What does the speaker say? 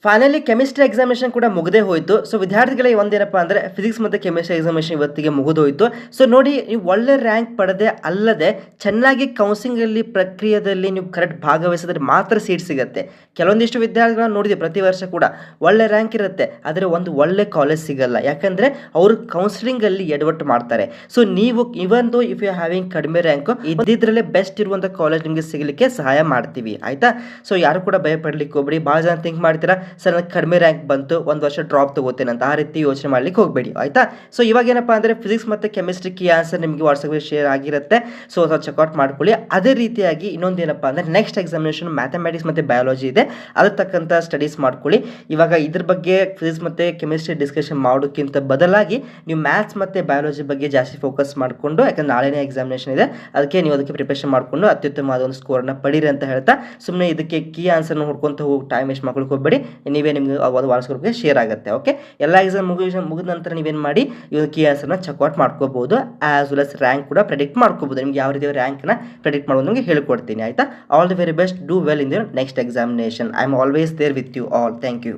Finally chemistry examination ಕೂಡ ಮುಗದೇ ಹೋಯಿತು. So ವಿದ್ಯಾರ್ಥಿಗಳಿಗೆ ಒಂದೇನಪ್ಪ ಅಂದರೆ ಫಿಸಿಕ್ಸ್ ಮತ್ತು ಕೆಮಿಸ್ಟ್ರಿ ಎಕ್ಸಾಮಿನೇಷನ್ ಇವತ್ತಿಗೆ ಮುಗಿದೋಯ್ತು. ಸೊ ನೋಡಿ, ನೀವು ಒಳ್ಳೆ ರ್ಯಾಂಕ್ ಪಡೆದೇ ಅಲ್ಲದೆ ಚೆನ್ನಾಗಿ ಕೌನ್ಸಿಲಿಂಗಲ್ಲಿ ಪ್ರಕ್ರಿಯೆಯಲ್ಲಿ ನೀವು ಕರೆಕ್ಟ್ ಭಾಗವಹಿಸಿದ್ರೆ ಮಾತ್ರ ಸೀಟ್ ಸಿಗುತ್ತೆ. ಕೆಲವೊಂದಿಷ್ಟು ವಿದ್ಯಾರ್ಥಿಗಳನ್ನ ನೋಡಿದೆ ಪ್ರತಿ ವರ್ಷ ಕೂಡ ಒಳ್ಳೆ ರ್ಯಾಂಕ್ ಇರುತ್ತೆ, ಆದರೆ ಒಂದು ಒಳ್ಳೆ ಕಾಲೇಜ್ ಸಿಗಲ್ಲ. ಯಾಕಂದರೆ ಅವರು ಕೌನ್ಸಿಲಿಂಗಲ್ಲಿ ಎಡವಟ್ಟು ಮಾಡ್ತಾರೆ. ಸೊ ನೀವು ಇವನ್ ದೋ ಇಫ್ ಯು ಹ್ಯಾವಿಂಗ್ ಕಡಿಮೆ ರ್ಯಾಂಕು ಇದ್ದಿದ್ರಲ್ಲೇ ಬೆಸ್ಟ್ ಇರುವಂಥ ಕಾಲೇಜ್ ನಿಮಗೆ ಸಿಗಲಿಕ್ಕೆ ಸಹಾಯ ಮಾಡ್ತೀವಿ, ಆಯಿತಾ. ಸೊ ಯಾರು ಕೂಡ ಭಯ ಪಡ್ಲಿಕ್ಕೆ ಹೋಗ್ಬೇಡಿ. ಭಾಳ ಜನ ಥಿಂಕ್ ಮಾಡ್ತೀರಾ, ಸರ್ ನನಗೆ ಕಡಿಮೆ ರ್ಯಾಂಕ್ ಬಂತು, ಒಂದು ವರ್ಷ ಡ್ರಾಪ್ ತಗೋತೇನೆ ಅಂತ, ಆ ರೀತಿ ಯೋಚನೆ ಮಾಡ್ಲಿಕ್ಕೆ ಹೋಗಬೇಡಿ, ಆಯಿತಾ. ಸೊ ಇವಾಗ ಏನಪ್ಪ ಅಂದರೆ ಫಿಸಿಕ್ಸ್ ಮತ್ತು ಕೆಮಿಸ್ಟ್ರಿ ಕೀ ಆನ್ಸರ್ ನಿಮಗೆ ವಾಟ್ಸಪ್ಗೆ ಶೇರ್ ಆಗಿರುತ್ತೆ. ಸೊ ಅದು ಚೆಕ್ಔಟ್ ಮಾಡ್ಕೊಳ್ಳಿ. ಅದೇ ರೀತಿಯಾಗಿ ಇನ್ನೊಂದು ಏನಪ್ಪ ಅಂದರೆ ನೆಕ್ಸ್ಟ್ ಎಕ್ಸಾಮಿನೇಷನ್ ಮ್ಯಾಥಮೆಟಿಕ್ಸ್ ಮತ್ತು ಬಯಾಲಜಿ ಇದೆ, ಅದಕ್ಕೆ ತಕ್ಕಂಥ ಸ್ಟಡೀಸ್ ಮಾಡ್ಕೊಳ್ಳಿ. ಇವಾಗ ಇದ್ರ ಬಗ್ಗೆ ಫಿಸಿಕ್ಸ್ ಮತ್ತು ಕೆಮಿಸ್ಟ್ರಿ ಡಿಸ್ಕಷನ್ ಮಾಡೋಕ್ಕಿಂತ ಬದಲಾಗಿ ನೀವು ಮ್ಯಾಥ್ಸ್ ಮತ್ತು ಬಯಾಲಜಿ ಬಗ್ಗೆ ಜಾಸ್ತಿ ಫೋಕಸ್ ಮಾಡಿಕೊಂಡು, ಯಾಕಂದ್ರೆ ನಾಳೆನೇ ಎಕ್ಸಾಮಿನೇಷನ್ ಇದೆ, ಅದಕ್ಕೆ ನೀವು ಅದಕ್ಕೆ ಪ್ರಿಪರೇಷನ್ ಮಾಡಿಕೊಂಡು ಅತ್ಯುತ್ತಮವಾದ ಒಂದು ಸ್ಕೋರ್ನ ಪಡೀರಿ ಅಂತ ಹೇಳ್ತಾ ಸುಮ್ಮನೆ ಇದಕ್ಕೆ ಕೀ ಆನ್ಸರ್ನ ಹುಡ್ಕೊಂತ ಹೋಗಿ ಟೈಮ್ ವೇಸ್ಟ್ ಮಾಡ್ಕೊಳಕ್ಕೆ ಹೋಗಬೇಡಿ. ನೀವೇ ನಿಮಗೆ ವಾಟ್ಸ್ಆಪ್ಗೆ ಶೇರ್ ಆಗುತ್ತೆ. ಓಕೆ, ಎಲ್ಲ ಎಕ್ಸಾಮ್ ಮುಗಿದ ನಂತರ ನೀವೇನು ಮಾಡಿ ಇವಾಗ ಕೀ ಆನ್ಸರ್ನ ಚೆಕ್ಔಟ್ ಮಾಡ್ಕೋಬಹುದು. ಆಸ್ ವೆಲ್ as ರ್ಯಾಂಕ್ ಕೂಡ ಪ್ರೆಡಿಕ್ಟ್ ಮಾಡ್ಕೋಬಹುದು. ನಿಮ್ಗೆ ಯಾವ ರೀತಿ ರ್ಯಾಂಕ್ನ ಪ್ರೆಡಿಕ್ಟ್ ಮಾಡೋದು ನಿಮಗೆ ಹೇಳ್ಕೊಡ್ತೀನಿ, ಆಯಿತಾ. All the very best, do well in your next examination. I am always there with you all. Thank you.